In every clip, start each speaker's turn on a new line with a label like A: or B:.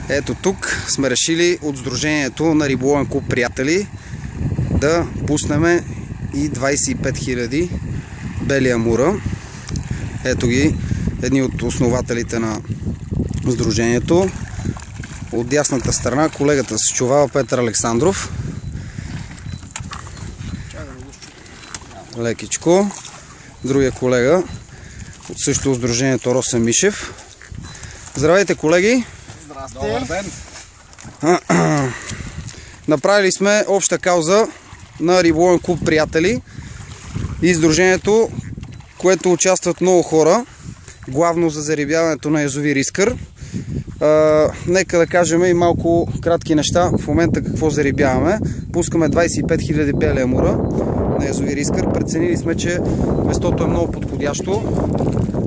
A: Ето тук сме решили от Сдружението на Риболовен клуб Приятели да пуснем и 25 000 бели амура. Ето ги, едни от основателите на Сдружението. От дясната страна колегата с чувала Петър Александров. Лекичко. Другия колега от същото Сдружението Росен Мишев. Здравейте, колеги!
B: Добър ден!
A: Направили сме обща кауза на Риболовен клуб Приятели и Сдружението, което участват много хора, главно за зарибяването на язовир Искър. Нека да кажем и малко кратки неща. В момента какво зарибяваме? Пускаме 25 000 бели амура на язовир Искър. Преценили сме, че местото е много подходящо.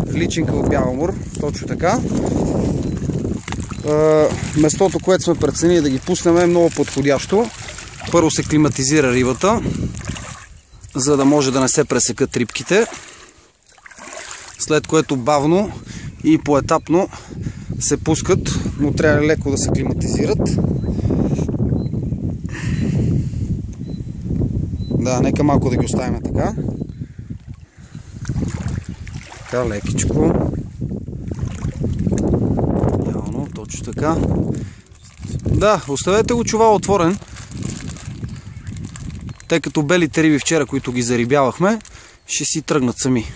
A: В личинка от бял амур, точно така. Местото, което сме преценили да ги пуснем, е много подходящо. Първо се климатизира рибата, за да може да не се пресекат рибките. След което бавно и поетапно се пускат, но трябва леко да се климатизират. Да, нека малко да ги оставим така. Така, лекичко. Явно, точно така. Да, оставете го чувал отворен. Тъй като белите риби вчера, които ги зарибявахме, ще си тръгнат сами.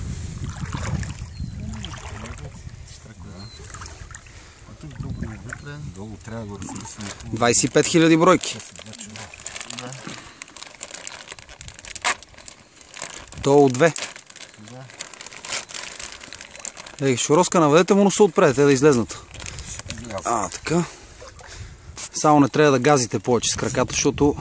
A: 25 000 бройки. Долу 2. Ей, шороска, наведете му носа отпред, те да излезнат. Така. Само не трябва да газите повече с краката, защото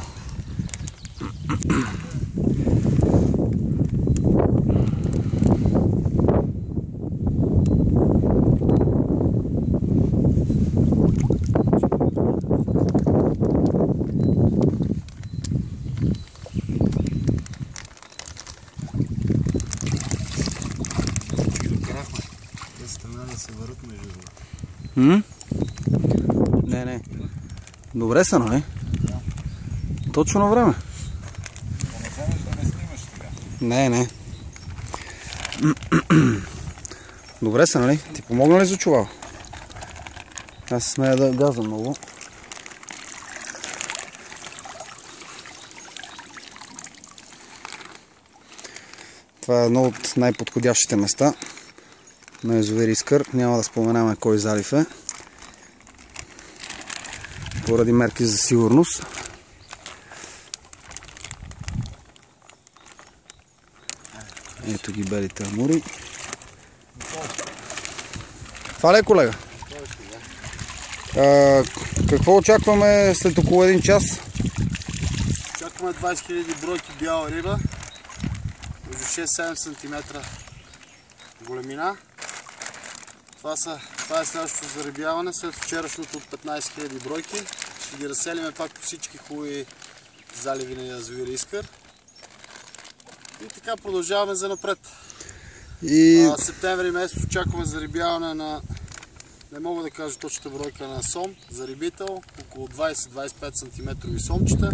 A: Не. Добре са, нали? Точно на време. Не. Добре са, нали? Ти помогна ли за чувал? Аз смея да газа много. Това е едно от най-подходящите места на язовир Искър. Няма да споменаваме кой залив е, поради мерки за сигурност. Ето ги белите амури. Това ли е, колега? Какво очакваме след около 1 час?
B: Очакваме 20 000 бройки бяла риба, между 6-7 см големина. Това е следващото зарибяване след вчерашното от 15 000 бройки. Ще ги разселиме пак по всички хубави заливи на язовир Искър. И така продължаваме за напред. Септември месец очакваме зарибяване на, не мога да кажа точната бройка, на сом, зарибител, около 20-25 см сомчета.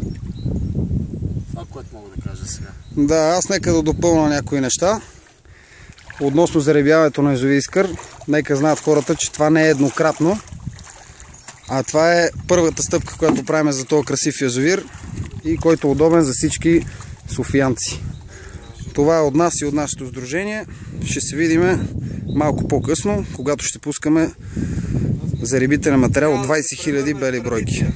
B: Това, което мога да кажа сега.
A: Да, аз нека да допълня някои неща. Относно зарибяването на язовир Искър, нека знаят хората, че това не е еднократно, а това е първата стъпка, която правим за този красив язовир и който е удобен за всички софиянци. Това е от нас и от нашето сдружение. Ще се видим малко по-късно, когато ще пускаме зарибителен материал от 20 000 бели бройки.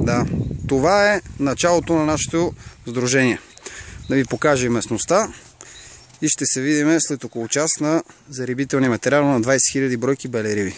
A: Да, това е началото на нашето сдружение. Да ви покажа и местността. И ще се видим след около час на зарибителния материал на 20 000 бройки бели риби.